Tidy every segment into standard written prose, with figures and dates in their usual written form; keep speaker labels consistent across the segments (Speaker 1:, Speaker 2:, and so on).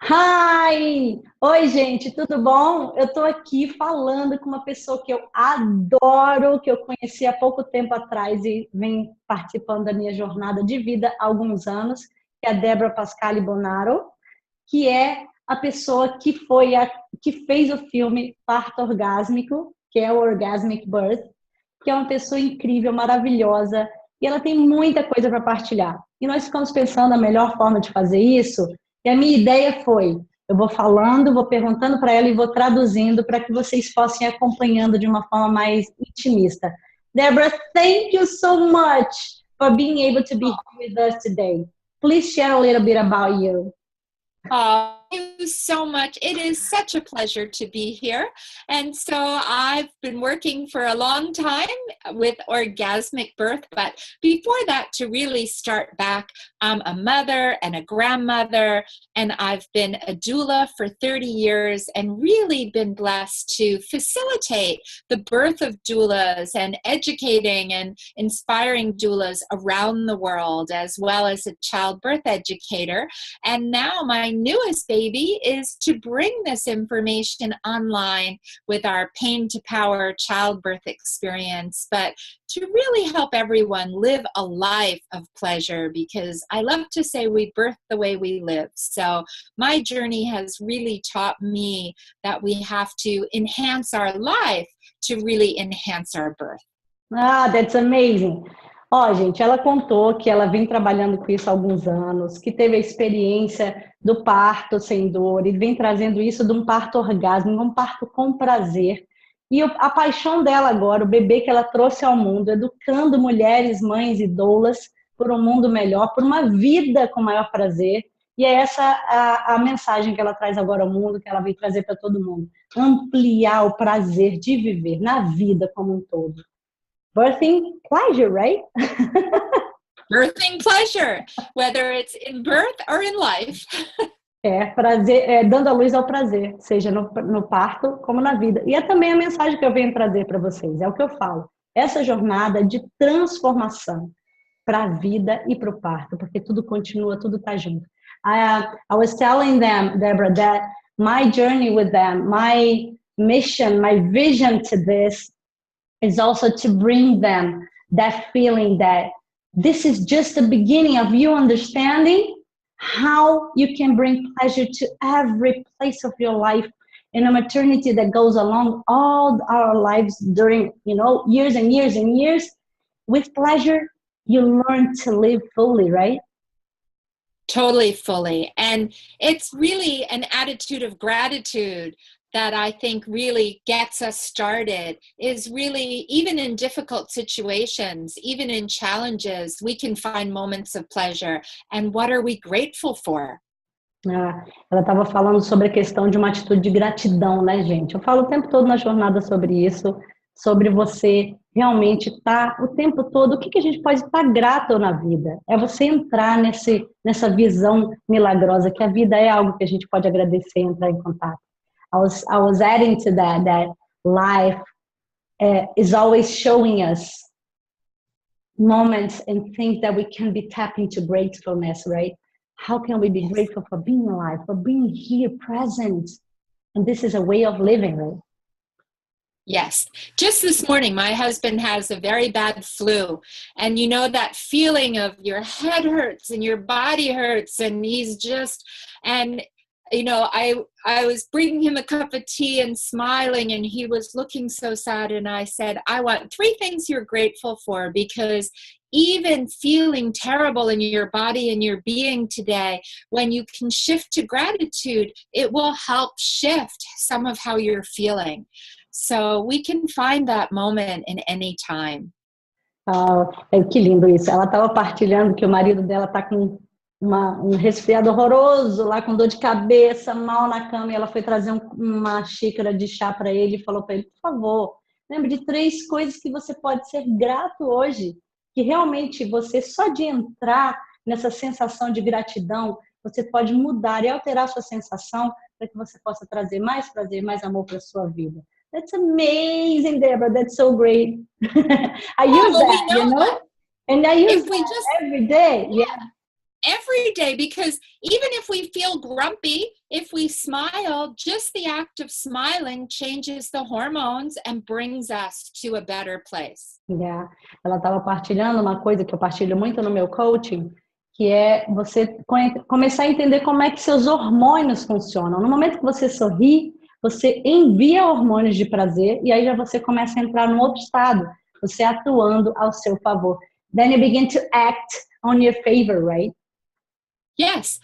Speaker 1: Hi! Oi, gente, tudo bom? Eu tô aqui falando com uma pessoa que eu adoro, que eu conheci há pouco tempo atrás e vem participando da minha jornada de vida há alguns anos, que é a Debra Pascali-Bonaro, que é a pessoa que fez o filme Parto Orgásmico, que é o Orgasmic Birth, que é uma pessoa incrível, maravilhosa, e ela tem muita coisa para partilhar. E nós ficamos pensando a melhor forma de fazer isso, e a minha ideia foi, eu vou falando, vou perguntando para ela e vou traduzindo para que vocês possam ir acompanhando de uma forma mais intimista. Debra, thank you so much for being able to be here with us today. Please share a little bit about you.
Speaker 2: Oh, thank you so much. It is such a pleasure to be here. And so I've been working for a long time with Orgasmic Birth, but before that, to really start back, I'm a mother and a grandmother, and I've been a doula for 30 years and really been blessed to facilitate the birth of doulas and educating and inspiring doulas around the world, as well as a childbirth educator. And now my newest baby is to bring this information online with our Pain to Power childbirth experience, but to really help everyone live a life of pleasure, because I love to say we birth the way we live. So my journey has really taught me that we have to enhance our life to really enhance our birth.
Speaker 1: Ah, that's amazing. Ó, gente, ela contou que ela vem trabalhando com isso há alguns anos, que teve a experiência do parto sem dor e vem trazendo isso de um parto orgásmico, um parto com prazer. E a paixão dela agora, o bebê que ela trouxe ao mundo, educando mulheres, mães e doulas por um mundo melhor, por uma vida com maior prazer. E é essa a mensagem que ela traz agora ao mundo, que ela vem trazer para todo mundo. Ampliar o prazer de viver na vida como um todo. Birthing pleasure, right?
Speaker 2: Birthing pleasure, whether it's in birth or in life.
Speaker 1: Prazer, dando a luz ao prazer, seja no parto como na vida. E é também a mensagem que eu venho trazer para vocês, é o que eu falo. Essa jornada de transformação para a vida e para o parto, porque tudo continua, tudo está junto. I was telling them, Debra, that my journey with them, my mission, my vision to this is also to bring them that feeling that this is just the beginning of you understanding how you can bring pleasure to every place of your life in a maternity that goes along all our lives during, years and years and years. With pleasure, you learn to live fully, right?
Speaker 2: Totally fully. And it's really an attitude of gratitude that I think really gets us started, is really, even in difficult situations, even in challenges, we can find moments of pleasure. And what are we grateful for?
Speaker 1: Ela estava falando sobre a questão de uma atitude de gratidão, né, gente? Eu falo o tempo todo na jornada sobre isso, sobre você realmente estar o tempo todo, o que a gente pode estar grato na vida? É você entrar nessa visão milagrosa, que a vida é algo que a gente pode agradecer, entrar em contato. I was adding to that life is always showing us moments and things that we can be tapping into gratefulness, right? How can we be grateful for being alive, for being here, present? And this is a way of living, right?
Speaker 2: Yes. Just this morning, my husband has a very bad flu. And you know that feeling of your head hurts and your body hurts, and he's just, and I was bringing him a cup of tea and smiling, and he was looking so sad. And I said, I want 3 things you're grateful for, because even feeling terrible in your body and your being today, when you can shift to gratitude, it will help shift some of how you're feeling. So we can find that moment in any time.
Speaker 1: Que lindo isso. Ela estava partilhando que o marido dela está com um resfriado horroroso, lá com dor de cabeça, mal na cama, e ela foi trazer uma xícara de chá para ele e falou para ele, por favor, lembre de 3 coisas que você pode ser grato hoje, que realmente você, só de entrar nessa sensação de gratidão, você pode mudar e alterar a sua sensação para que você possa trazer mais prazer, mais amor para a sua vida. That's amazing, Debra. That's so great. I use that,
Speaker 2: That.
Speaker 1: And I use that every day. Yeah.
Speaker 2: every day, because even if we feel grumpy, if we smile, just the act of smiling changes the hormones and brings us to a better place.
Speaker 1: Yeah. Ela estava partilhando uma coisa que eu partilho muito no meu coaching, que é você começar a entender como é que seus hormônios funcionam. No momento que você sorri, você envia hormônios de prazer e aí já você começa a entrar num outro estado, você atuando ao seu favor. Then you begin to act on your favor, right?
Speaker 2: Yes.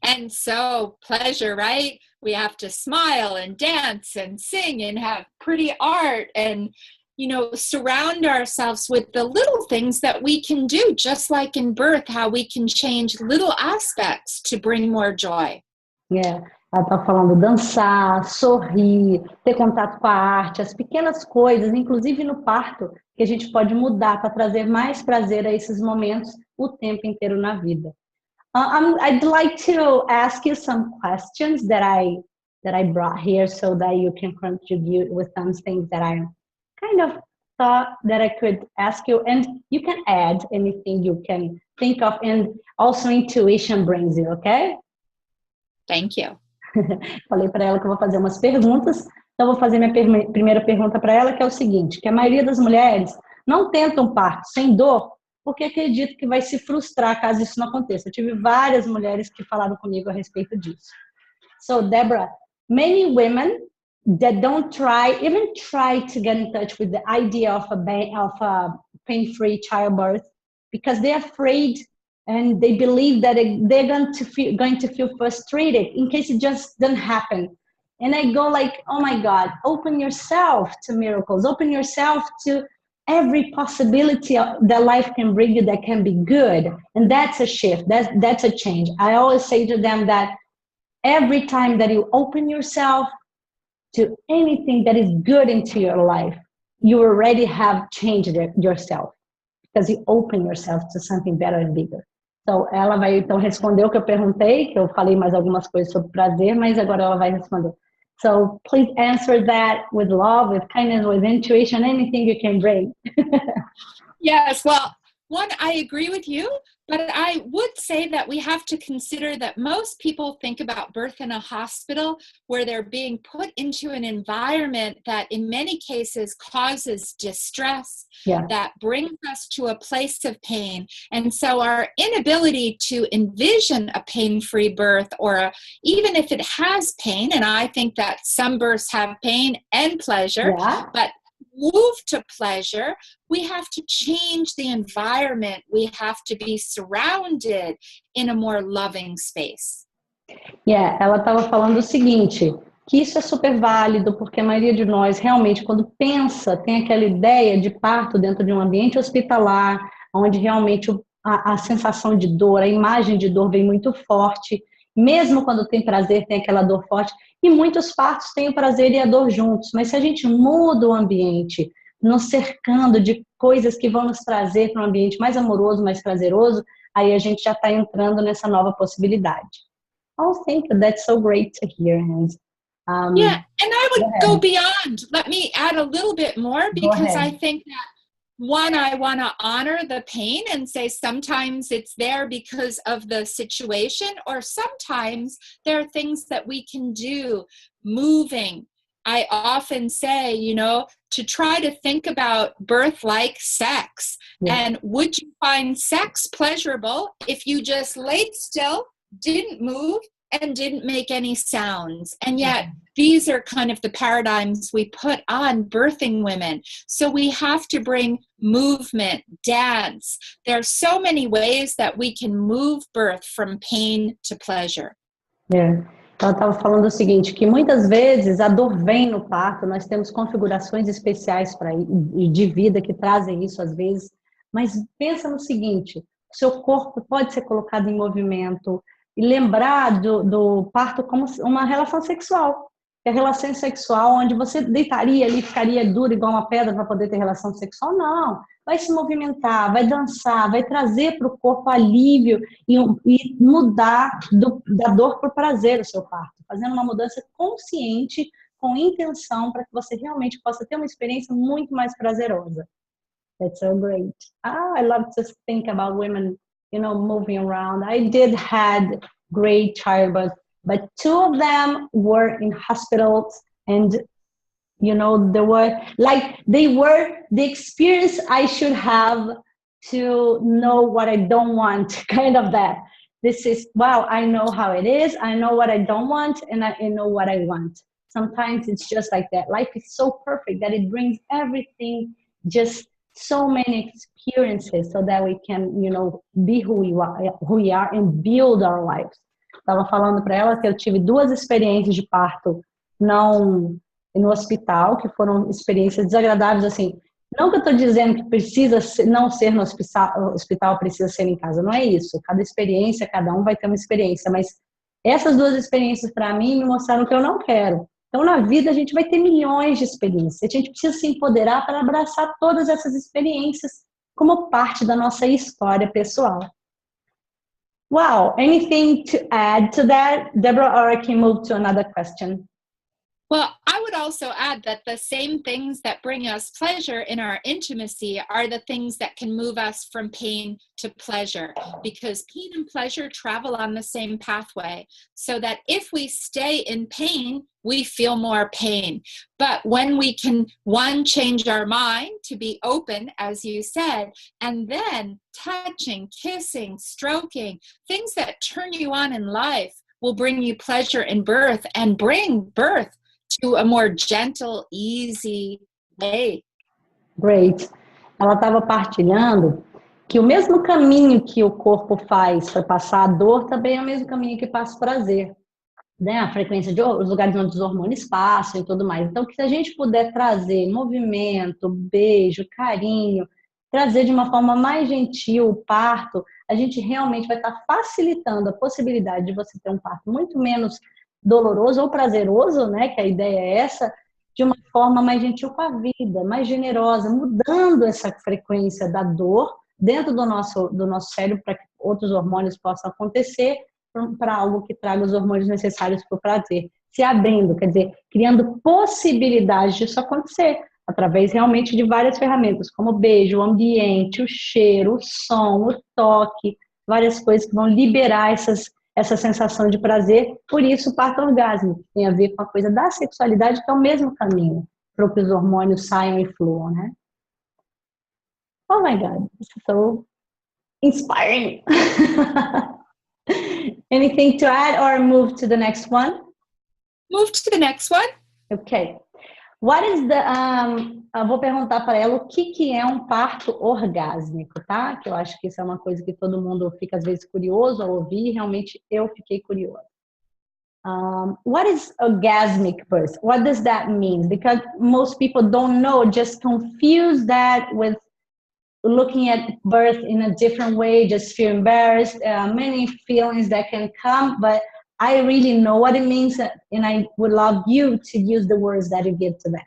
Speaker 2: And so pleasure, right? We have to smile and dance and sing and have pretty art and, you know, surround ourselves with the little things that we can do, just like in birth, how we can change little aspects to bring more joy.
Speaker 1: Yeah. Ela está falando dançar, sorrir, ter contato com a arte, as pequenas coisas, inclusive no parto, que a gente pode mudar para trazer mais prazer a esses momentos o tempo inteiro na vida. I'd like to ask you some questions that I brought here so that you can contribute with some things that I kind of thought that I could ask you, and you can add anything you can think of, and also intuition brings you, okay?
Speaker 2: Thank you.
Speaker 1: Falei para ela que eu vou fazer umas perguntas, então vou fazer minha primeira pergunta para ela, que é o seguinte, que a maioria das mulheres não tentam parto sem dor, porque acredito que vai se frustrar caso isso não aconteça. Eu tive várias mulheres que falaram comigo a respeito disso. So, Debra, many women that don't even try to get in touch with the idea of a pain-free childbirth because they're afraid and they believe that they're going to feel frustrated in case it just doesn't happen. And I go like, oh my God, open yourself to miracles, open yourself to every possibility that life can bring you that can be good. And that's a shift, that's a change. I always say to them that every time that you open yourself to anything that is good into your life, you already have changed yourself because you open yourself to something better and bigger. Então, ela vai então responder o que eu perguntei, que eu falei mais algumas coisas sobre prazer, mas agora ela vai responder. So, please answer that with love, with kindness, with intuition, anything you can bring.
Speaker 2: Yes, well, one, I agree with you, but I would say that we have to consider that most people think about birth in a hospital where they're being put into an environment that in many cases causes distress, that brings us to a place of pain. And so our inability to envision a pain-free birth, or even if it has pain, and I think that some births have pain and pleasure, but move to pleasure, we have to change the environment. We have to be surrounded in a more loving space.
Speaker 1: Yeah, ela estava falando o seguinte, que isso é super válido, porque a maioria de nós realmente, quando pensa, tem aquela ideia de parto dentro de um ambiente hospitalar, onde realmente a sensação de dor, a imagem de dor vem muito forte, mesmo quando tem prazer, tem aquela dor forte, e muitos partos têm o prazer e a dor juntos, mas se a gente muda o ambiente, nos cercando de coisas que vão nos trazer para um ambiente mais amoroso, mais prazeroso, aí a gente já está entrando nessa nova possibilidade. Oh, thank you, that's so great to hear, Hans.
Speaker 2: Yeah, and I would go beyond. Let me add a little bit more, because I think that one, I want to honor the pain and say sometimes it's there because of the situation, or sometimes there are things that we can do, moving. I often say, you know, to try to think about birth like sex. And would you find sex pleasurable if you just laid still, didn't move, and didn't make any sounds? And yet these are kind of the paradigms we put on birthing women. So we have to bring movement, dance. There are so many ways that we can move birth from pain to pleasure.
Speaker 1: Ela estava falando o seguinte, que muitas vezes a dor vem no parto, nós temos configurações especiais de vida que trazem isso às vezes, mas pensa no seguinte, o seu corpo pode ser colocado em movimento, e lembrar do parto como uma relação sexual. A relação sexual onde você deitaria ali, ficaria dura igual uma pedra para poder ter relação sexual, não. Vai se movimentar, vai dançar, vai trazer para o corpo alívio e mudar da dor para o prazer o seu parto, fazendo uma mudança consciente, com intenção, para que você realmente possa ter uma experiência muito mais prazerosa. That's so great. I love to think about women moving around. I did had great childbirth, but 2 of them were in hospitals, and they were the experience I should have to know what I don't want, kind of that. This is, wow, I know how it is, I know what I don't want, and I know what I want. Sometimes it's just like that. Life is so perfect that it brings everything, just so many experiences, so that we can, be who we are and build our lives. Estava falando para ela que eu tive 2 experiências de parto não no hospital, que foram experiências desagradáveis, assim. Não que eu estou dizendo que precisa não ser no hospital, precisa ser em casa, não é isso. Cada experiência, cada um vai ter uma experiência, mas essas 2 experiências para mim me mostraram que eu não quero. Então, na vida, a gente vai ter milhões de experiências. A gente precisa se empoderar para abraçar todas essas experiências como parte da nossa história pessoal. Wow, anything to add to that, Debra, or I can move to another question?
Speaker 2: Well, I would also add that the same things that bring us pleasure in our intimacy are the things that can move us from pain to pleasure, because pain and pleasure travel on the same pathway, so that if we stay in pain, we feel more pain. But when we can, one, change our mind to be open, as you said, and then touching, kissing, stroking, things that turn you on in life will bring you pleasure in birth and bring birth to a more gentle, easy way.
Speaker 1: Great. Ela estava partilhando que o mesmo caminho que o corpo faz para passar a dor também é o mesmo caminho que passa o prazer, né? A frequência os lugares onde os hormônios passam e tudo mais. Então, que se a gente puder trazer movimento, beijo, carinho, trazer de uma forma mais gentil o parto, a gente realmente vai estar facilitando a possibilidade de você ter um parto muito menos doloroso ou prazeroso, né, que a ideia é essa, de uma forma mais gentil com a vida, mais generosa, mudando essa frequência da dor dentro do nosso cérebro para que outros hormônios possam acontecer, para algo que traga os hormônios necessários para o prazer, se abrindo, quer dizer, criando possibilidades disso acontecer, através realmente de várias ferramentas, como o beijo, o ambiente, o cheiro, o som, o toque, várias coisas que vão liberar essa sensação de prazer. Por isso o parto orgásmico tem a ver com a coisa da sexualidade, que é o mesmo caminho para que os hormônios saiam e fluam, né? Oh my God, this is so inspiring. Anything to add or move to the next one?
Speaker 2: Move to the next one.
Speaker 1: Okay. What is eu vou perguntar para ela o que é um parto orgásmico, tá? Que eu acho que isso é uma coisa que todo mundo fica às vezes curioso ao ouvir, realmente eu fiquei curiosa. What is orgasmic birth? What does that mean? Because most people don't know, just confuse that with looking at birth in a different way, just feel embarrassed, many feelings that can come, but I really know what it means, and I would love you to use the words that you give to that.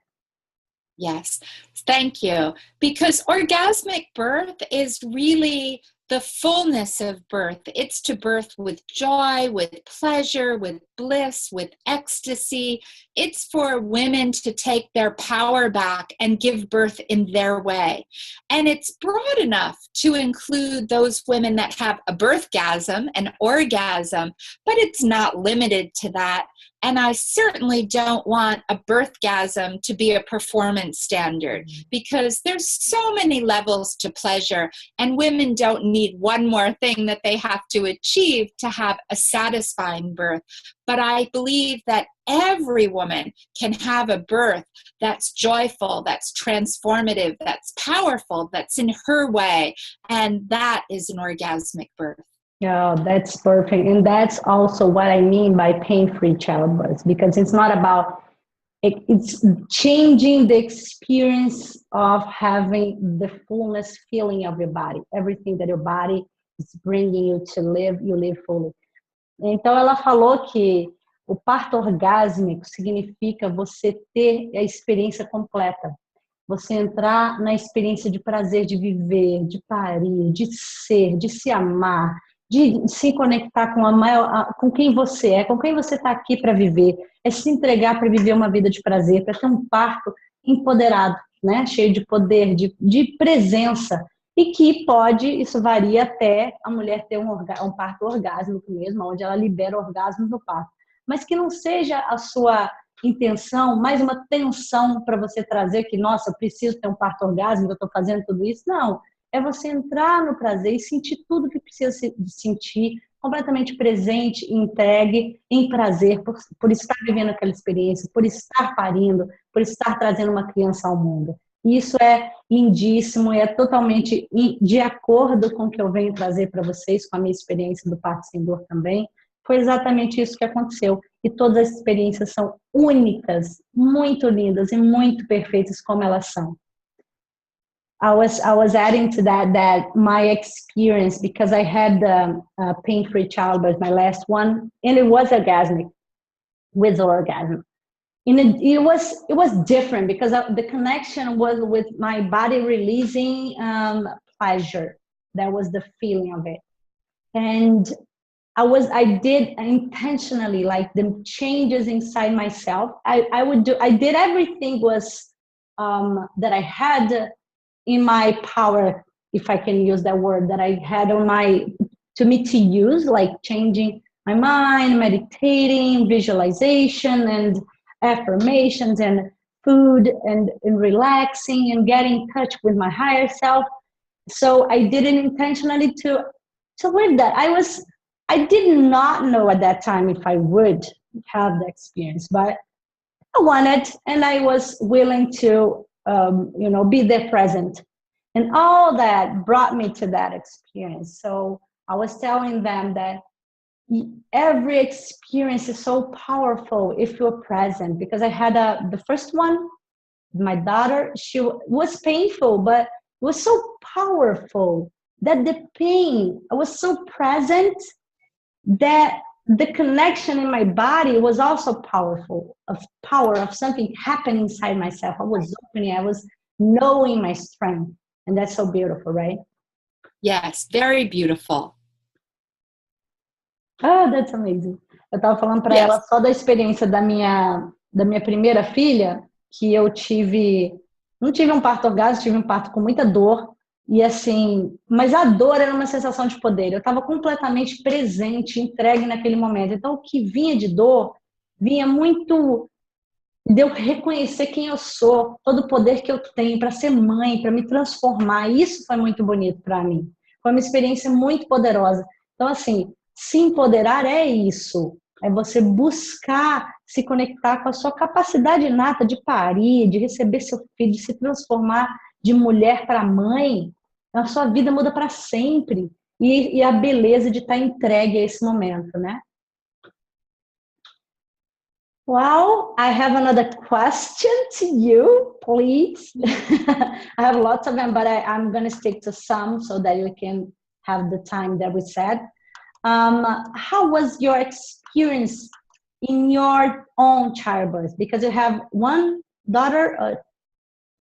Speaker 2: Yes, thank you. Because orgasmic birth is really the fullness of birth. It's to birth with joy, with pleasure, with bliss, with ecstasy. It's for women to take their power back and give birth in their way. And it's broad enough to include those women that have a birthgasm, an orgasm, but it's not limited to that. And I certainly don't want a birthgasm to be a performance standard, because there's so many levels to pleasure, and women don't need one more thing that they have to achieve to have a satisfying birth. But I believe that every woman can have a birth that's joyful, that's transformative, that's powerful, that's in her way, and that is an orgasmic birth.
Speaker 1: Yeah, that's perfect. And that's also what I mean by pain-free childbirth, because it's not about, it's changing the experience of having the fullness feeling of your body. Everything that your body is bringing you to live, you live fully. Então, ela falou que o parto orgásmico significa você ter a experiência completa. Você entrar na experiência de prazer de viver, de parir, de ser, de se amar, de se conectar com quem você é, com quem você está aqui para viver, é se entregar para viver uma vida de prazer, para ter um parto empoderado, né? Cheio de poder, de presença. e que pode, isso varia até a mulher ter um parto orgásmico mesmo, onde ela libera orgasmos no parto. Mas que não seja a sua intenção, mais uma tensão para você trazer que, nossa, eu preciso ter um parto orgásmico, eu estou fazendo tudo isso. Não, é você entrar no prazer e sentir tudo que precisa sentir, completamente presente, entregue, em prazer, por estar vivendo aquela experiência, por estar parindo, por estar trazendo uma criança ao mundo. Isso é lindíssimo e é totalmente de acordo com o que eu venho trazer para vocês, com a minha experiência do Parto Sem Dor também. Foi exatamente isso que aconteceu. E todas as experiências são únicas, muito lindas e muito perfeitas como elas são. I was adding to that my experience, because I had pain-free childbirth, my last one, and it was orgasmic, with orgasm. And it was different because the connection was with my body releasing pleasure. That was the feeling of it. And I did intentionally, like the changes inside myself. I did everything was that I had in my power, if I can use that word, that I had to use, like changing my mind, meditating, visualization, and affirmations, and food, and relaxing, and getting in touch with my higher self. So I did it intentionally to live that. I did not know at that time if I would have the experience, but I wanted, and I was willing to, be there present. And all that brought me to that experience. So I was telling them that every experience is so powerful if you're present, because I had the first one, my daughter, she was painful, but it was so powerful that the pain, I was so present that the connection in my body was also powerful, of power of something happening inside myself. I was opening, I was knowing my strength. And that's so beautiful, right?
Speaker 2: Yes, very beautiful.
Speaker 1: Oh, that's amazing. Eu estava falando para ela só da experiência da minha primeira filha, que eu não tive um parto orgásmico, tive um parto com muita dor. E assim, mas a dor era uma sensação de poder. Eu estava completamente presente, entregue naquele momento. Então, o que vinha de dor, vinha muito de eu reconhecer quem eu sou, todo o poder que eu tenho para ser mãe, para me transformar. Isso foi muito bonito para mim. Foi uma experiência muito poderosa. Então, assim, se empoderar é isso. É você buscar se conectar com a sua capacidade inata de parir, de receber seu filho, de se transformar de mulher para mãe. A sua vida muda para sempre. E a beleza de estar entregue a esse momento, né? Well, I have another question to you, please. I have lots of them, but I'm going to stick to some so that you can have the time that we said. How was your experience in your own childbirth? Because you have one daughter,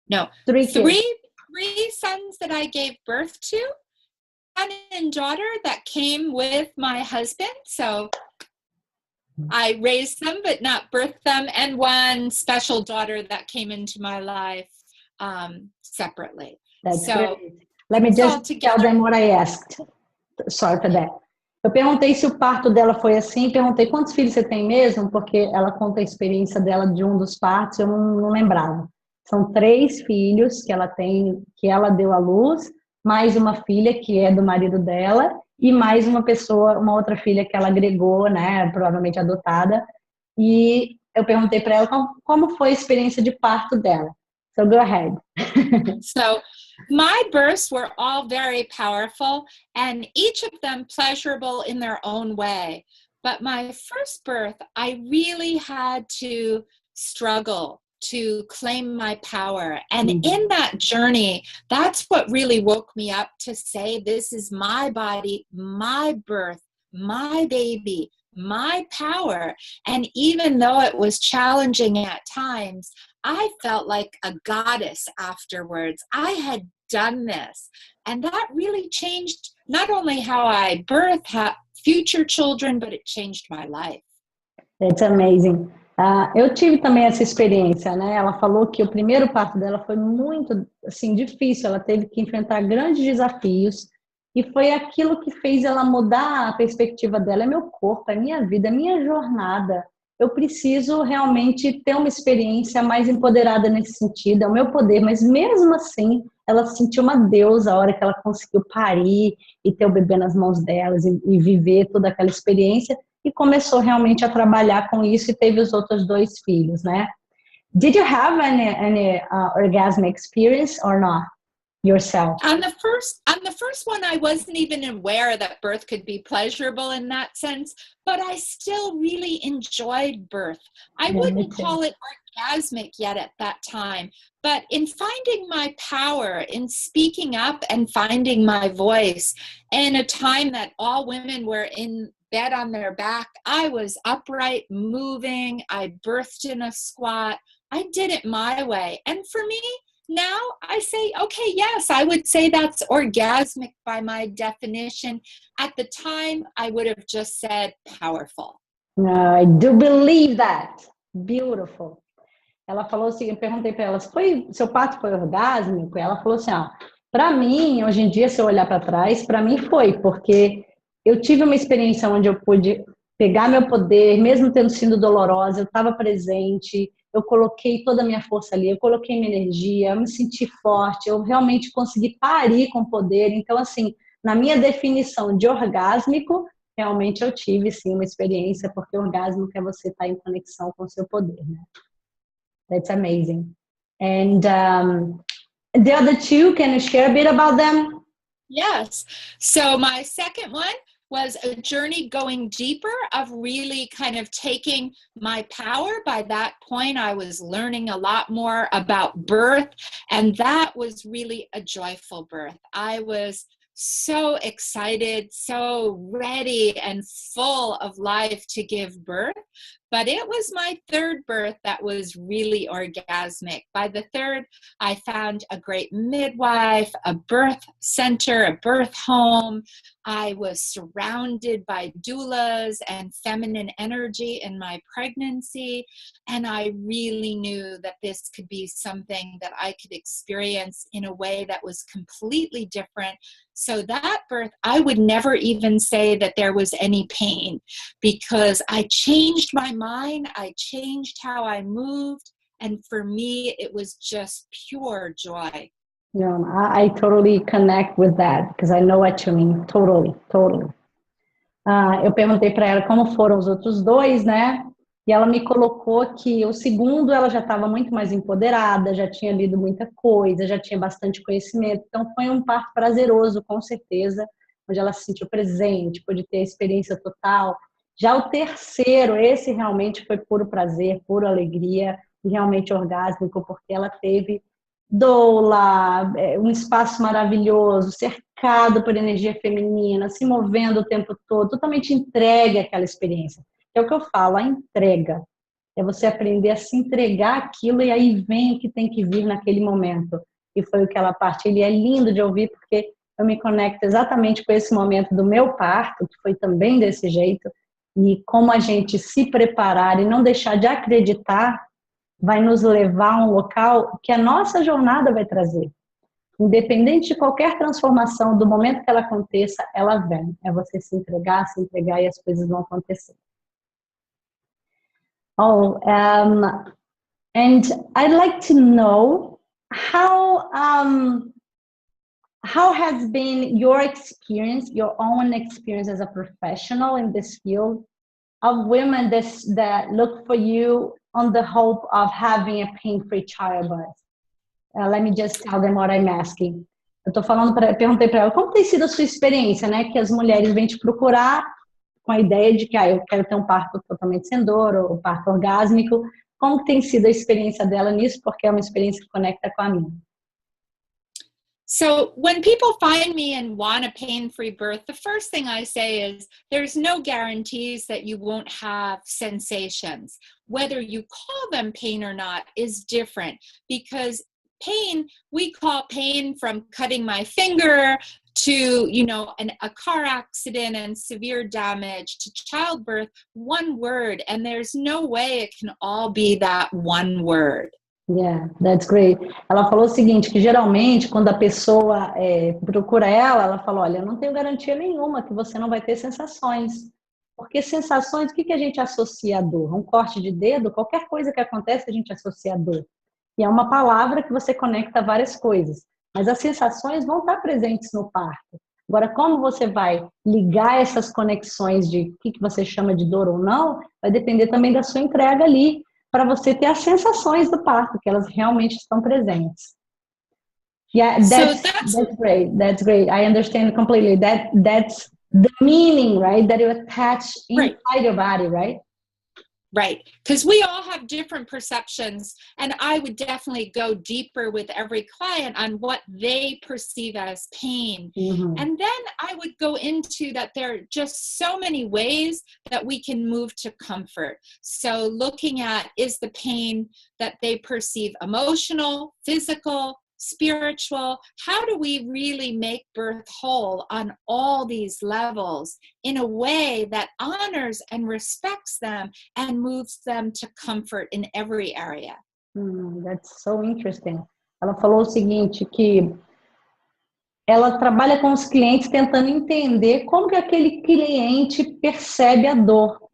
Speaker 2: no,
Speaker 1: three kids.
Speaker 2: Three sons that I gave birth to, son and daughter that came with my husband. So I raised them, but not birthed them, and one special daughter that came into my life separately.
Speaker 1: That's great. Let me just tell them what I asked. Sorry for that. Eu perguntei se o parto dela foi assim, perguntei quantos filhos você tem mesmo, porque ela conta a experiência dela de um dos partos, eu não lembrava. São 3 filhos que ela tem, que ela deu à luz, mais uma filha que é do marido dela, e mais uma outra filha que ela agregou, né, provavelmente adotada. E eu perguntei para ela como foi a experiência de parto dela. So go ahead.
Speaker 2: So my births were all very powerful, and each of them pleasurable in their own way. But my first birth, I really had to struggle to claim my power. And in that journey, that's what really woke me up to say, this is my body, my birth, my baby, my power. And even though it was challenging at times, I felt like a goddess afterwards. I had done this. And that really changed not only how I birth future children, but it changed my life.
Speaker 1: It's amazing. Eu tive também essa experiência, né? Ela falou que o primeiro parto dela foi muito, assim, difícil. Ela teve que enfrentar grandes desafios e foi aquilo que fez ela mudar a perspectiva dela. É meu corpo, é minha vida, é minha jornada. Eu preciso realmente ter uma experiência mais empoderada nesse sentido, é o meu poder. Mas mesmo assim, ela se sentiu uma deusa a hora que ela conseguiu parir e ter o bebê nas mãos delas e viver toda aquela experiência. E começou realmente a trabalhar com isso e teve os outros 2 filhos, né? Did you have any orgasmic experience or not yourself?
Speaker 2: On the first one, I wasn't even aware that birth could be pleasurable in that sense, but I still really enjoyed birth. I
Speaker 1: Yeah, me
Speaker 2: wouldn't
Speaker 1: too.
Speaker 2: call it orgasmic yet at that time, but in finding my power, in speaking up and finding my voice, in a time that all women were in bed on their back, I was upright, moving, I birthed in a squat. I did it my way. And for me, now I say, okay, yes, I would say that's orgasmic by my definition. At the time, I would have just said powerful.
Speaker 1: I do believe that. Beautiful. Ela falou assim, eu perguntei para ela, seu parto foi orgásmico? E ela falou assim, para mim, hoje em dia, se eu olhar para trás, para mim foi, porque eu tive uma experiência onde eu pude pegar meu poder, mesmo tendo sido dolorosa, eu estava presente, eu coloquei toda a minha força ali, eu coloquei minha energia, eu me senti forte, eu realmente consegui parir com poder. Então, assim, na minha definição de orgásmico, realmente eu tive, sim, uma experiência, porque orgásmico é você estar em conexão com o seu poder, né? That's amazing. And the other 2, can you share a bit about them?
Speaker 2: Yes. So my second one was a journey going deeper of really kind of taking my power. By that point, I was learning a lot more about birth, and that was really a joyful birth. I was so excited, so ready and full of life to give birth. But it was my third birth that was really orgasmic. By the third, I found a great midwife, a birth center, a birth home. I was surrounded by doulas and feminine energy in my pregnancy. And I really knew that this could be something that I could experience in a way that was completely different. So that birth, I would never even say that there was any pain, because I changed my mind, I changed how I moved, and for me, it was just pure joy.
Speaker 1: Yeah, I totally connect with that, because I know what you mean. Totally, totally. Eu perguntei para ela como foram os outros 2, né? E ela me colocou que o segundo ela já estava muito mais empoderada, já tinha lido muita coisa, já tinha bastante conhecimento. Então foi um parto prazeroso, com certeza, onde ela se sentiu presente, pôde ter a experiência total. Já o terceiro, esse realmente foi puro prazer, pura alegria e realmente orgásmico, porque ela teve doula, um espaço maravilhoso, cercado por energia feminina, se movendo o tempo todo, totalmente entregue àquela experiência. É o que eu falo, a entrega. É você aprender a se entregar aquilo e aí vem o que tem que vir naquele momento. E foi o que ela partilha. E é lindo de ouvir, porque eu me conecto exatamente com esse momento do meu parto, que foi também desse jeito, e como a gente se preparar e não deixar de acreditar vai nos levar a um local que a nossa jornada vai trazer. Independente de qualquer transformação, do momento que ela aconteça, ela vem. É você se entregar e as coisas vão acontecer. And I'd like to know how has been your experience, your own experience as a professional in this field, of women that look for you on the hope of having a pain-free childbirth. Let me just tell them what I'm asking. Eu tô perguntei para ela, como tem sido a sua experiência, né? Que as mulheres vêm te procurar com a ideia de que eu quero ter um parto totalmente sem dor, ou parto orgásmico. Como tem sido a experiência dela nisso? Porque é uma experiência que conecta com a minha.
Speaker 2: So when people find me and want a pain-free birth, the first thing I say is there's no guarantees that you won't have sensations. Whether you call them pain or not is different, because pain, we call pain from cutting my finger to, a car accident and severe damage to childbirth, one word. And there's no way it can all be that one word.
Speaker 1: Yeah, that's great. Ela falou o seguinte, que geralmente quando a pessoa procura ela fala, olha, eu não tenho garantia nenhuma que você não vai ter sensações. Porque sensações, o que a gente associa à dor? Um corte de dedo, qualquer coisa que acontece a gente associa à dor. E é uma palavra que você conecta várias coisas. Mas as sensações vão estar presentes no parto. Agora, como você vai ligar essas conexões de o que você chama de dor ou não, vai depender também da sua entrega ali, para você ter as sensações do parto, que elas realmente estão presentes. Yeah, that's great. That's great. I understand completely. That's the meaning, right? That you attach inside your body, right?
Speaker 2: Right. Because we all have different perceptions, and I would definitely go deeper with every client on what they perceive as pain.
Speaker 1: Mm-hmm.
Speaker 2: And then I would go into that there are just so many ways that we can move to comfort. So looking at, is the pain that they perceive emotional, physical, spiritual? How do we really make birth whole on all these levels in a way that honors and respects them and moves them to comfort in every area?
Speaker 1: That's so interesting. Ela falou o seguinte, que ela trabalha com os clientes tentando entender como que aquele cliente percebe a dor.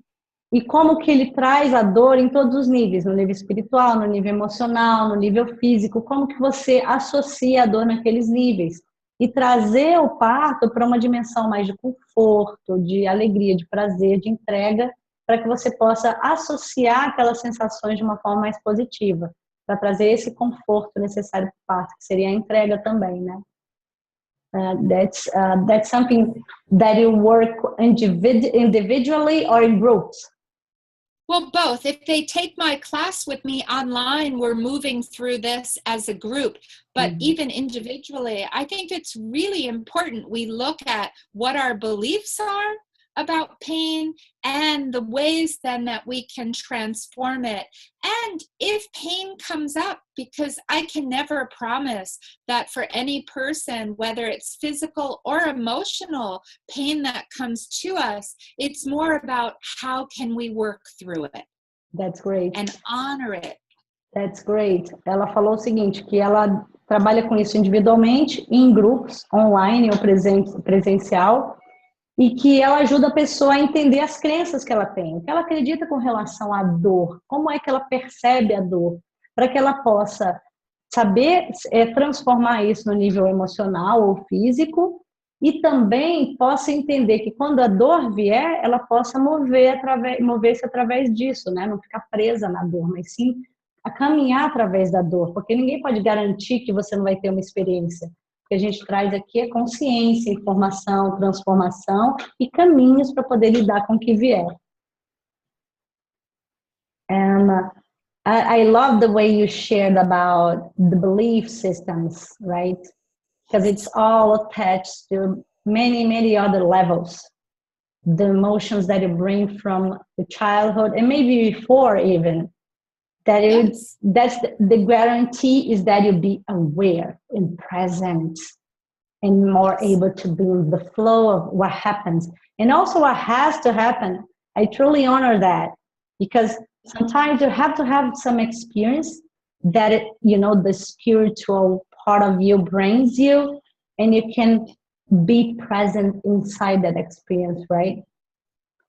Speaker 1: E como que ele traz a dor em todos os níveis, no nível espiritual, no nível emocional, no nível físico, como que você associa a dor naqueles níveis. E trazer o parto para uma dimensão mais de conforto, de alegria, de prazer, de entrega, para que você possa associar aquelas sensações de uma forma mais positiva, para trazer esse conforto necessário para o parto, que seria a entrega também, né? That's something that you work individually or in groups?
Speaker 2: Well, both. If they take my class with me online, we're moving through this as a group. But even individually, I think it's really important we look at what our beliefs are about pain and the ways then that we can transform it. And if pain comes up, because I can never promise that for any person, whether it's physical or emotional pain that comes to us, it's more about how can we work through it.
Speaker 1: That's great.
Speaker 2: And honor it.
Speaker 1: That's great. Ela falou o seguinte, que ela trabalha com isso individualmente, em grupos, online ou presencial, e que ela ajuda a pessoa a entender as crenças que ela tem, o que ela acredita com relação à dor, como é que ela percebe a dor, para que ela possa saber transformar isso no nível emocional ou físico, e também possa entender que quando a dor vier, ela possa mover-se através disso, né? Não ficar presa na dor, mas sim a caminhar através da dor, porque ninguém pode garantir que você não vai ter uma experiência. O que a gente traz aqui é consciência, informação, transformação e caminhos para poder lidar com o que vier. And I love the way you shared about the belief systems, right? Because it's all attached to many, many other levels. The emotions that you bring from the childhood and maybe before even. That's the guarantee is that you'll be aware and present and more able to be in the flow of what happens. And also what has to happen. I truly honor that because sometimes you have to have some experience that, the spiritual part of you brings you and you can be present inside that experience, right?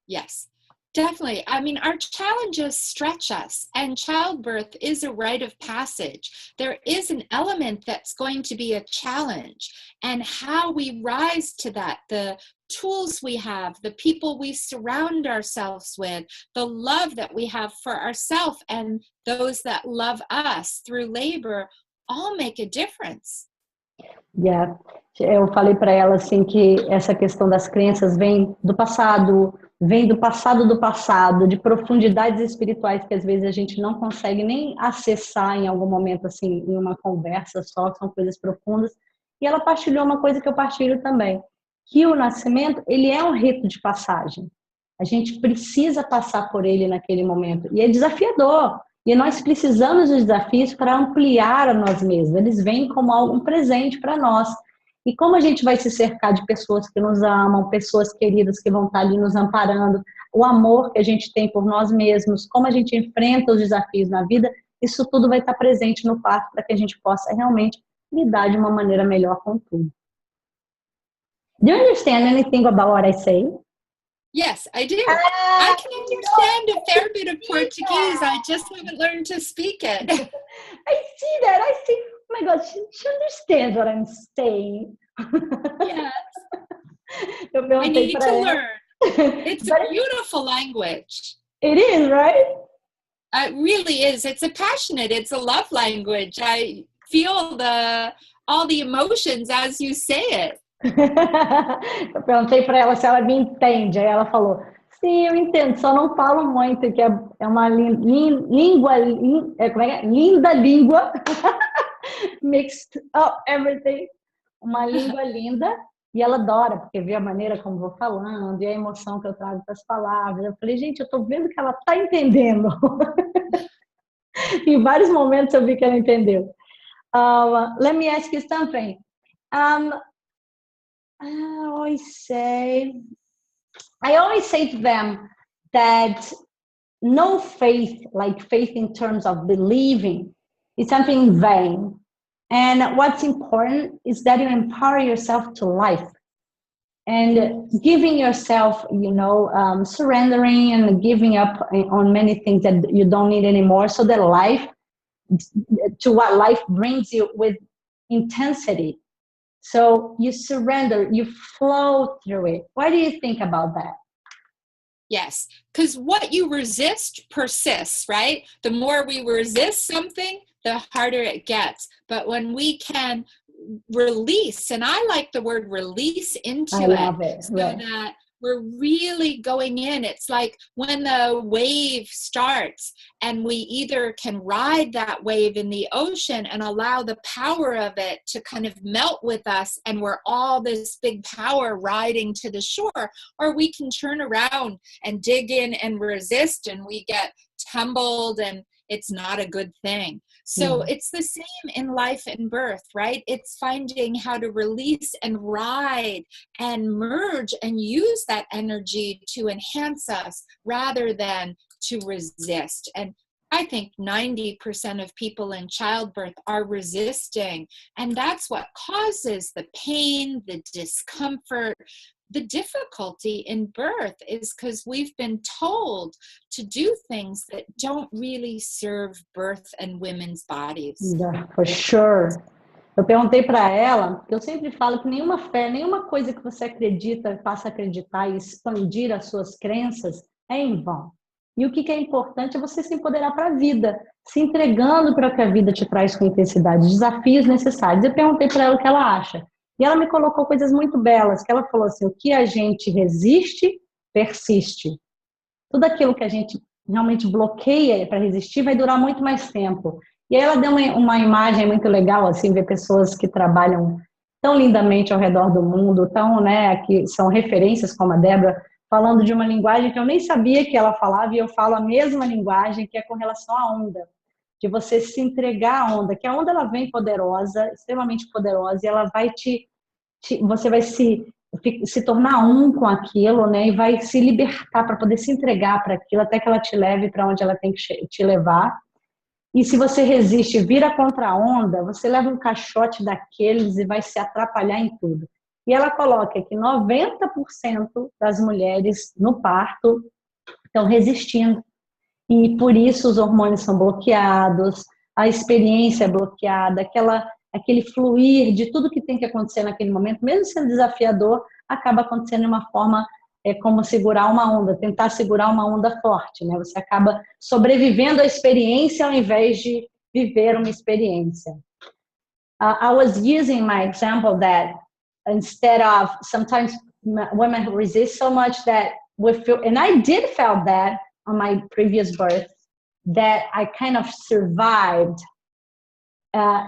Speaker 2: Yes. Definitely. I mean, our challenges stretch us, and childbirth is a rite of passage. There is an element that's going to be a challenge, and how we rise to that, the tools we have, the people we surround ourselves with, the love that we have for ourselves and those that love us through labor, all make a difference.
Speaker 1: Yeah. Eu falei para ela assim que essa questão das crenças vem do passado do passado, de profundidades espirituais que às vezes a gente não consegue nem acessar em algum momento assim, em uma conversa só, são coisas profundas. E ela partilhou uma coisa que eu partilho também, que o nascimento, ele é um rito de passagem. A gente precisa passar por ele naquele momento. E é desafiador. E nós precisamos de desafios para ampliar a nós mesmos. Eles vêm como um presente para nós. E como a gente vai se cercar de pessoas que nos amam, pessoas queridas que vão estar ali nos amparando, o amor que a gente tem por nós mesmos, como a gente enfrenta os desafios na vida, isso tudo vai estar presente no parto para que a gente possa realmente lidar de uma maneira melhor com tudo. Do you understand anything about what I say?
Speaker 2: Yes, I do. I can understand a fair bit of Portuguese. I just haven't learned to speak it.
Speaker 1: I see that. I see. Oh my God, she understands what I'm saying.
Speaker 2: Yes.
Speaker 1: I
Speaker 2: need to learn. It's a beautiful language.
Speaker 1: It is, right?
Speaker 2: It really is. It's a passionate, it's a love language. I feel all the emotions as you say it.
Speaker 1: Eu perguntei para ela se ela me entende. Aí ela falou, sim, eu entendo, só não falo muito, que é uma língua, como é? Linda língua, mixed up everything, uma língua linda, e ela adora, porque vê a maneira como vou falando, e a emoção que eu trago para as palavras. Eu falei, gente, eu tô vendo que ela tá entendendo. Em vários momentos eu vi que ela entendeu. Let me ask you something. I always say to them that no faith, like faith in terms of believing, is something vain. And what's important is that you empower yourself to life and giving yourself, surrendering and giving up on many things that you don't need anymore, so that what life brings you with intensity. So you surrender, you flow through it. What do you think about that?
Speaker 2: Yes, because what you resist persists, right? The more we resist something, the harder it gets. But when we can release, and I like the word release into it, so that we're really going in. It's like when the wave starts and we either can ride that wave in the ocean and allow the power of it to kind of melt with us, and we're all this big power riding to the shore, or we can turn around and dig in and resist, and we get tumbled, and it's not a good thing. So it's the same in life and birth, right? It's finding how to release and ride and merge and use that energy to enhance us rather than to resist. And I think 90% of people in childbirth are resisting. And that's what causes the pain, the discomfort. The difficulty in birth is because we've been told to do things that don't really serve birth and women's bodies.
Speaker 1: Yeah, for sure. Eu perguntei para ela, porque eu sempre falo que nenhuma fé, nenhuma coisa que você acredita, faça acreditar e expandir as suas crenças é em vão. E o que é importante é você se empoderar para a vida, se entregando para o que a vida te traz com intensidade, desafios necessários. Eu perguntei para ela o que ela acha. E ela me colocou coisas muito belas, que ela falou assim, o que a gente resiste, persiste. Tudo aquilo que a gente realmente bloqueia para resistir vai durar muito mais tempo. E aí ela deu uma imagem muito legal, assim, ver pessoas que trabalham tão lindamente ao redor do mundo, que são referências como a Debra, falando de uma linguagem que eu nem sabia que ela falava, e eu falo a mesma linguagem, que é com relação à onda. De você se entregar à onda, que a onda ela vem poderosa, extremamente poderosa, e ela vai você vai se tornar um com aquilo, né, e vai se libertar para poder se entregar para aquilo, até que ela te leve para onde ela tem que te levar. E se você resiste, vira contra a onda, você leva um caixote daqueles e vai se atrapalhar em tudo. E ela coloca que 90% das mulheres no parto estão resistindo. E por isso os hormônios são bloqueados, a experiência é bloqueada, aquele fluir de tudo que tem que acontecer naquele momento, mesmo sendo desafiador, acaba acontecendo de uma forma como segurar uma onda, tentar segurar uma onda forte, né? Você acaba sobrevivendo à experiência ao invés de viver uma experiência. I was using my example that instead of sometimes women resist so much that we feel, and I did feel that on my previous birth, that I kind of survived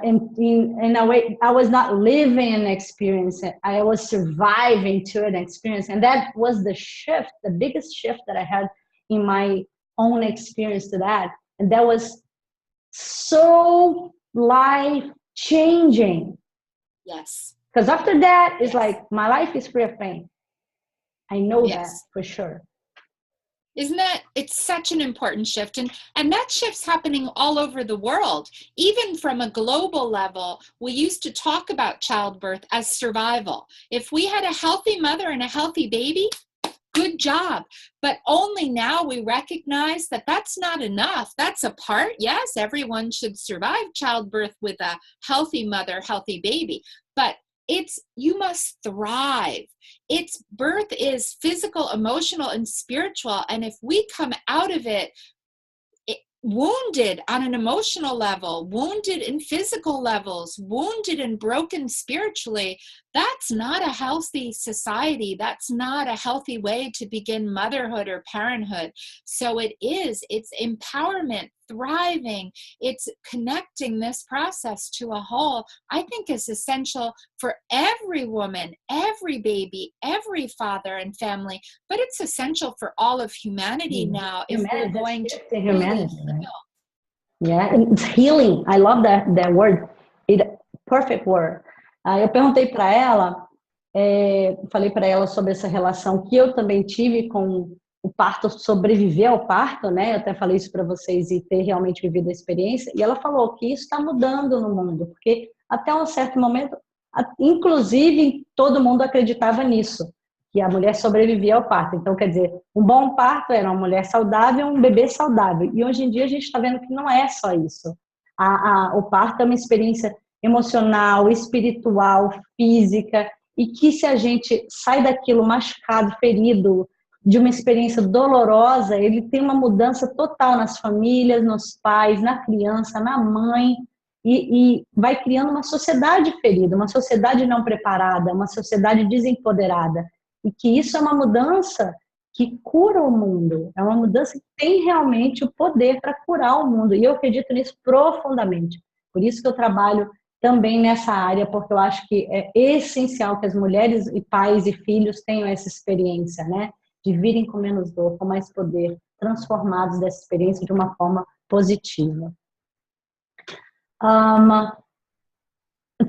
Speaker 1: in a way. I was not living an experience, I was surviving to an experience, and that was the shift, the biggest shift that I had in my own experience to that, and that was so life-changing.
Speaker 2: Yes.
Speaker 1: Because after that, it's like, my life is free of pain. I know that for sure.
Speaker 2: Isn't that, it's such an important shift. And that shift's happening all over the world. Even from a global level, we used to talk about childbirth as survival. If we had a healthy mother and a healthy baby, good job. But only now we recognize that that's not enough. That's a part. Yes, everyone should survive childbirth with a healthy mother, healthy baby. But you must thrive. Birth is physical, emotional, and spiritual. And if we come out of it wounded on an emotional level, wounded in physical levels, wounded and broken spiritually, that's not a healthy society. That's not a healthy way to begin motherhood or parenthood. So it's empowerment, thriving, it's connecting this process to a whole, I think is essential for every woman, every baby, every father and family, but it's essential for all of humanity now if we're going to humanity,
Speaker 1: right? Yeah, it's healing. I love that word. Perfect word. Eu perguntei para ela, falei para ela sobre essa relação que eu também tive com o parto, sobreviver ao parto, né? Eu até falei isso para vocês e ter realmente vivido a experiência. E ela falou que isso está mudando no mundo, porque até um certo momento, inclusive, todo mundo acreditava nisso, que a mulher sobrevivia ao parto. Então, quer dizer, um bom parto era uma mulher saudável, um bebê saudável. E hoje em dia a gente está vendo que não é só isso. O parto é uma experiência emocional, espiritual, física, e que se a gente sai daquilo machucado, ferido, de uma experiência dolorosa, ele tem uma mudança total nas famílias, nos pais, na criança, na mãe, e vai criando uma sociedade ferida, uma sociedade não preparada, uma sociedade desempoderada. E que isso é uma mudança que cura o mundo, é uma mudança que tem realmente o poder para curar o mundo, e eu acredito nisso profundamente. Por isso que eu trabalho também nessa área, porque eu acho que é essencial que as mulheres e pais e filhos tenham essa experiência, né? De virem com menos dor, com mais poder, transformados dessa experiência de uma forma positiva.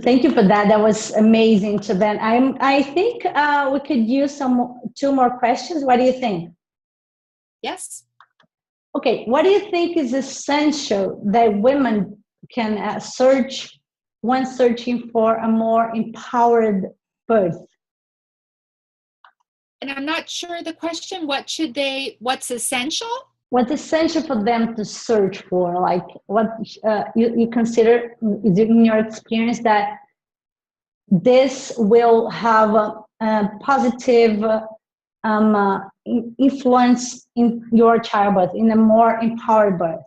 Speaker 1: Thank you for that. That was amazing, Chaben. I think we could use two more questions. What do you think?
Speaker 2: Yes.
Speaker 1: Okay. What do you think is essential that women can search when searching for a more empowered birth?
Speaker 2: And I'm not sure the question. What's essential?
Speaker 1: What's essential for them to search for? Like what you consider, in your experience, that this will have a positive influence in your childbirth, in a more empowered birth?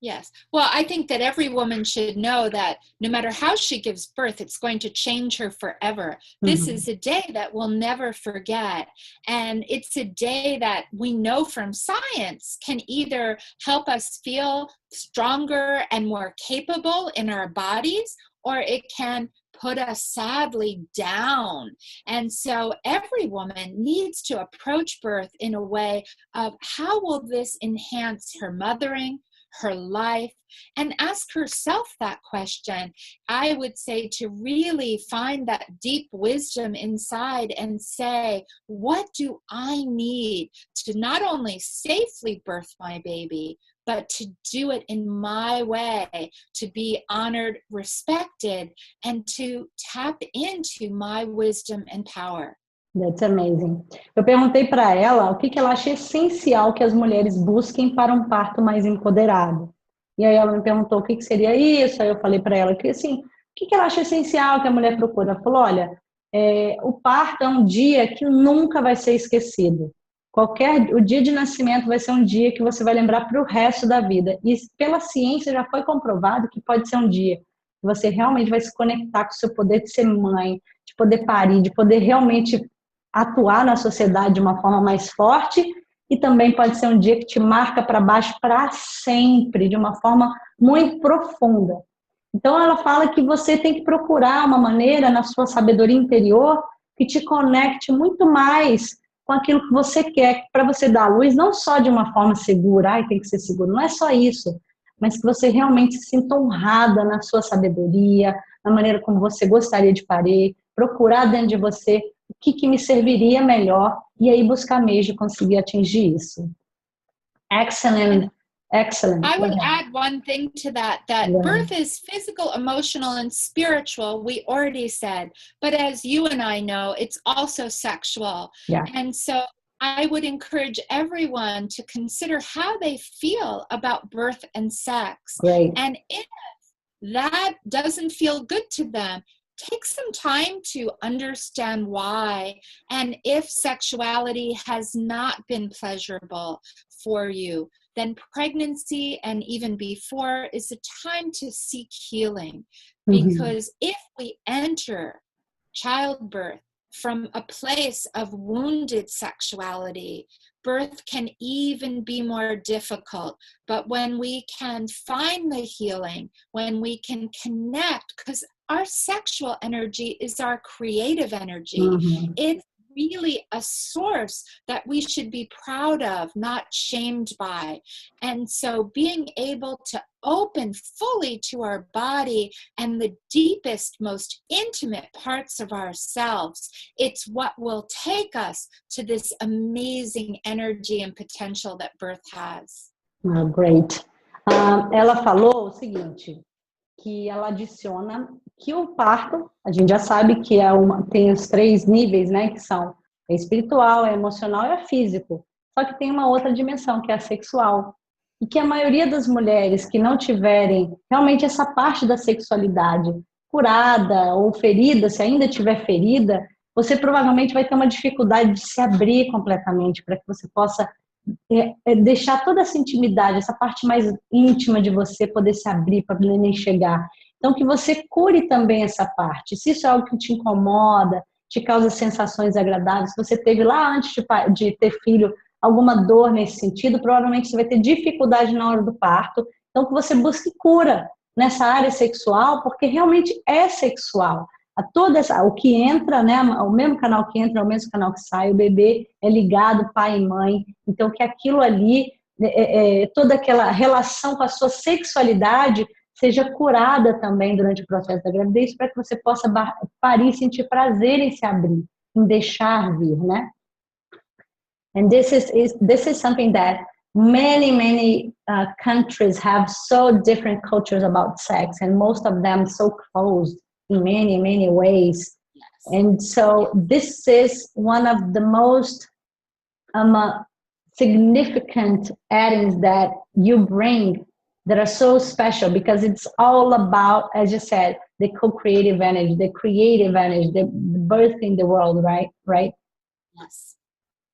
Speaker 2: Yes. Well, I think that every woman should know that no matter how she gives birth, it's going to change her forever. Mm-hmm. This is a day that we'll never forget. And it's a day that we know from science can either help us feel stronger and more capable in our bodies, or it can put us sadly down. And so every woman needs to approach birth in a way of how will this enhance her mothering, her life, and ask herself that question. I would say to really find that deep wisdom inside and say, what do I need to not only safely birth my baby, but to do it in my way, to be honored, respected, and to tap into my wisdom and power.
Speaker 1: That's amazing. Eu perguntei para ela o que ela acha essencial que as mulheres busquem para um parto mais empoderado. E aí ela me perguntou o que seria isso, aí eu falei para ela que assim, o que ela acha essencial que a mulher procura? Ela falou, olha, o parto é um dia que nunca vai ser esquecido. O dia de nascimento vai ser um dia que você vai lembrar para o resto da vida. E pela ciência já foi comprovado que pode ser um dia que você realmente vai se conectar com o seu poder de ser mãe, de poder parir, de poder realmente atuar na sociedade de uma forma mais forte, e também pode ser um dia que te marca para baixo para sempre, de uma forma muito profunda. Então ela fala que você tem que procurar uma maneira na sua sabedoria interior que te conecte muito mais com aquilo que você quer, para você dar à luz, não só de uma forma segura, tem que ser seguro, não é só isso, mas que você realmente se sinta honrada na sua sabedoria, na maneira como você gostaria de parir, procurar dentro de você o que me serviria melhor e aí buscar meios de conseguir atingir isso. Excellent, excellent.
Speaker 2: I would add one thing to that birth is physical, emotional, and spiritual, we already said. But as you and I know, it's also sexual.
Speaker 1: Yeah.
Speaker 2: And so I would encourage everyone to consider how they feel about birth and sex.
Speaker 1: Great.
Speaker 2: And if that doesn't feel good to them, take some time to understand why, and if sexuality has not been pleasurable for you, then pregnancy and even before is a time to seek healing. Because if we enter childbirth from a place of wounded sexuality, birth can even be more difficult. But when we can find the healing, when we can connect, because our sexual energy is our creative energy. It's really a source that we should be proud of, not shamed by. And so being able to open fully to our body and the deepest, most intimate parts of ourselves, it's what will take us to this amazing energy and potential that birth has.
Speaker 1: Oh, great. Ela falou o seguinte, que ela adiciona que o parto, a gente já sabe que tem os 3 níveis, né, que são espiritual, emocional e físico. Só que tem uma outra dimensão, que é a sexual. E que a maioria das mulheres que não tiverem realmente essa parte da sexualidade curada ou ferida, se ainda tiver ferida, você provavelmente vai ter uma dificuldade de se abrir completamente para que você possa deixar toda essa intimidade, essa parte mais íntima de você poder se abrir para nem chegar. Então, que você cure também essa parte. Se isso é algo que te incomoda, te causa sensações agradáveis, se você teve lá antes de ter filho alguma dor nesse sentido, provavelmente você vai ter dificuldade na hora do parto. Então, que você busque cura nessa área sexual, porque realmente é sexual. O que entra, né, o mesmo canal que entra é o mesmo canal que sai, o bebê é ligado pai e mãe, então que aquilo ali, toda aquela relação com a sua sexualidade seja curada também durante o processo da gravidez, para que você possa parir e sentir prazer em se abrir, em deixar vir, né? And this is something that many countries have so different cultures about sex, and most of them so closed in many ways.
Speaker 2: Yes.
Speaker 1: And so this is one of the most significant addings that you bring that are so special, because it's all about, as you said, the co-creative energy, the creative energy, the birthing the world, right?
Speaker 2: Yes.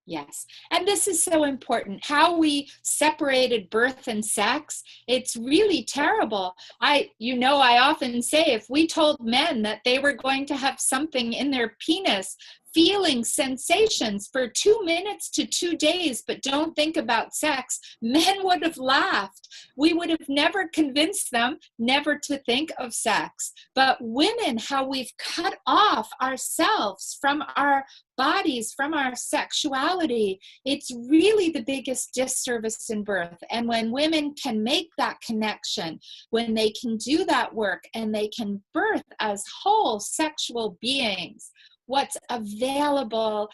Speaker 2: Yes. And this is so important. How we separated birth and sex, it's really terrible. I often say, if we told men that they were going to have something in their penis, feeling sensations for 2 minutes to 2 days, but don't think about sex, men would have laughed. We would have never convinced them never to think of sex. But women, how we've cut off ourselves from our bodies, from our sexuality, it's really the biggest disservice in birth. And when women can make that connection, when they can do that work and they can birth as whole sexual beings, what's available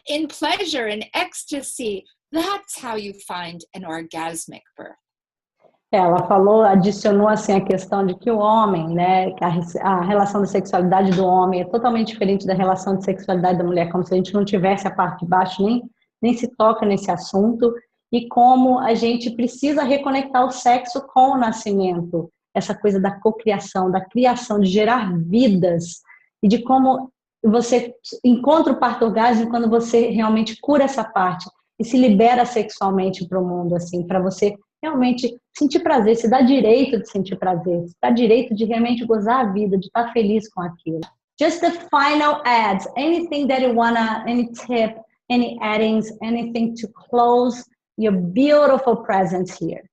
Speaker 2: in pleasure and ecstasy, that's how you find an orgasmic birth.
Speaker 1: Ela adicionou assim a questão de que o homem, né, a relação da sexualidade do homem é totalmente diferente da relação de sexualidade da mulher, como se a gente não tivesse a parte de baixo, nem se toca nesse assunto, e como a gente precisa reconectar o sexo com o nascimento, essa coisa da cocriação, da criação, de gerar vidas, e de como você encontra o parto orgásmico quando você realmente cura essa parte e se libera sexualmente para o mundo, assim, para você realmente sentir prazer, se dá direito de sentir prazer, se dá direito de realmente gozar a vida, de estar feliz com aquilo. Just the final ads, anything that you wanna, any tip, any addings, anything to close your beautiful presence here?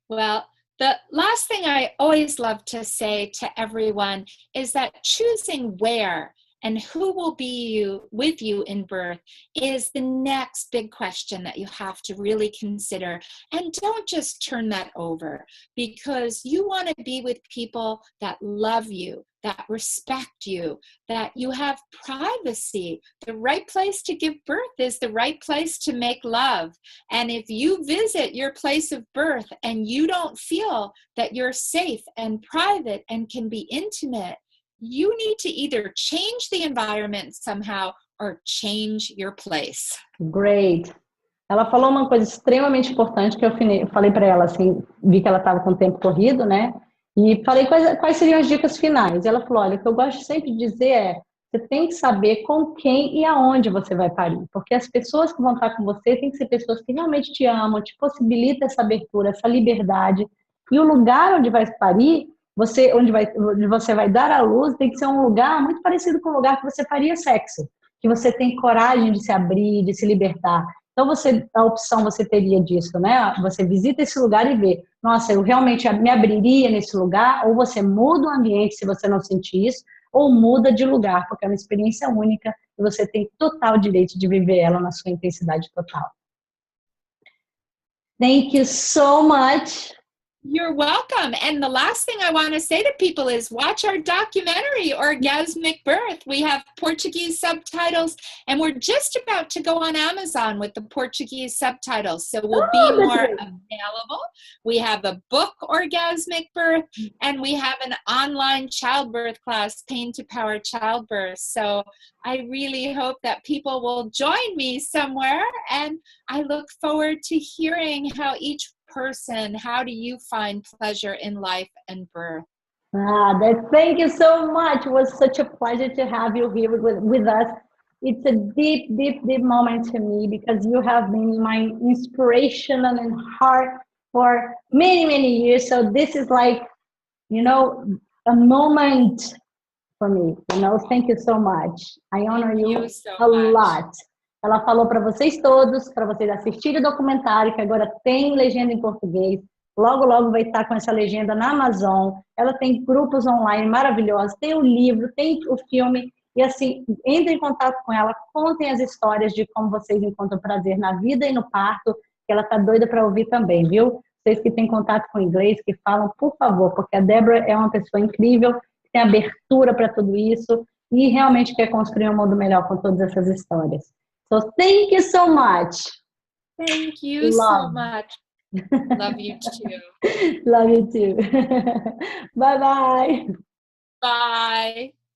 Speaker 2: Well, the last thing I always love to say to everyone is that choosing where and who will be with you in birth is the next big question that you have to really consider. And don't just turn that over, because you want to be with people that love you, that respect you, that you have privacy. The right place to give birth is the right place to make love. And if you visit your place of birth and you don't feel that you're safe and private and can be intimate, you need to either change the environment somehow or change your place.
Speaker 1: Great. Ela falou uma coisa extremamente importante que eu falei para ela, assim, vi que ela estava com o tempo corrido, né? E falei quais seriam as dicas finais. Ela falou, olha, o que eu gosto sempre de dizer é, você tem que saber com quem e aonde você vai parir, porque as pessoas que vão estar com você têm que ser pessoas que realmente te amam, te possibilitam essa abertura, essa liberdade. E o lugar onde vai parir, onde você vai dar à luz, tem que ser um lugar muito parecido com o lugar que você faria sexo, que você tem coragem de se abrir, de se libertar. Então, a opção você teria disso, né? Você visita esse lugar e vê, nossa, eu realmente me abriria nesse lugar, ou você muda o ambiente se você não sentir isso, ou muda de lugar, porque é uma experiência única e você tem total direito de viver ela na sua intensidade total. Thank you so much.
Speaker 2: You're welcome. And the last thing I want to say to people is watch our documentary, Orgasmic Birth. We have Portuguese subtitles, and we're just about to go on Amazon with the Portuguese subtitles. So we'll be more available. We have a book, Orgasmic Birth, and we have an online childbirth class, Pain to Power Childbirth. So I really hope that people will join me somewhere, and I look forward to hearing how how do you find pleasure in life and birth?
Speaker 1: Thank you so much. It was such a pleasure to have you here with us. It's a deep, deep, deep moment to me because you have been my inspiration and heart for many, many years. So this is like, a moment for me. Thank you so much. I honor you so a lot. Ela falou para vocês todos, para vocês assistirem o documentário, que agora tem legenda em português. Logo, logo vai estar com essa legenda na Amazon. Ela tem grupos online maravilhosos, tem o livro, tem o filme. E assim, entrem em contato com ela, contem as histórias de como vocês encontram prazer na vida e no parto, que ela tá doida para ouvir também, viu? Vocês que têm contato com inglês, que falam, por favor, porque a Debra é uma pessoa incrível, tem abertura para tudo isso e realmente quer construir um mundo melhor com todas essas histórias. So thank you so much.
Speaker 2: Thank you so much. Love you too.
Speaker 1: Love you too. Bye-bye.
Speaker 2: Bye.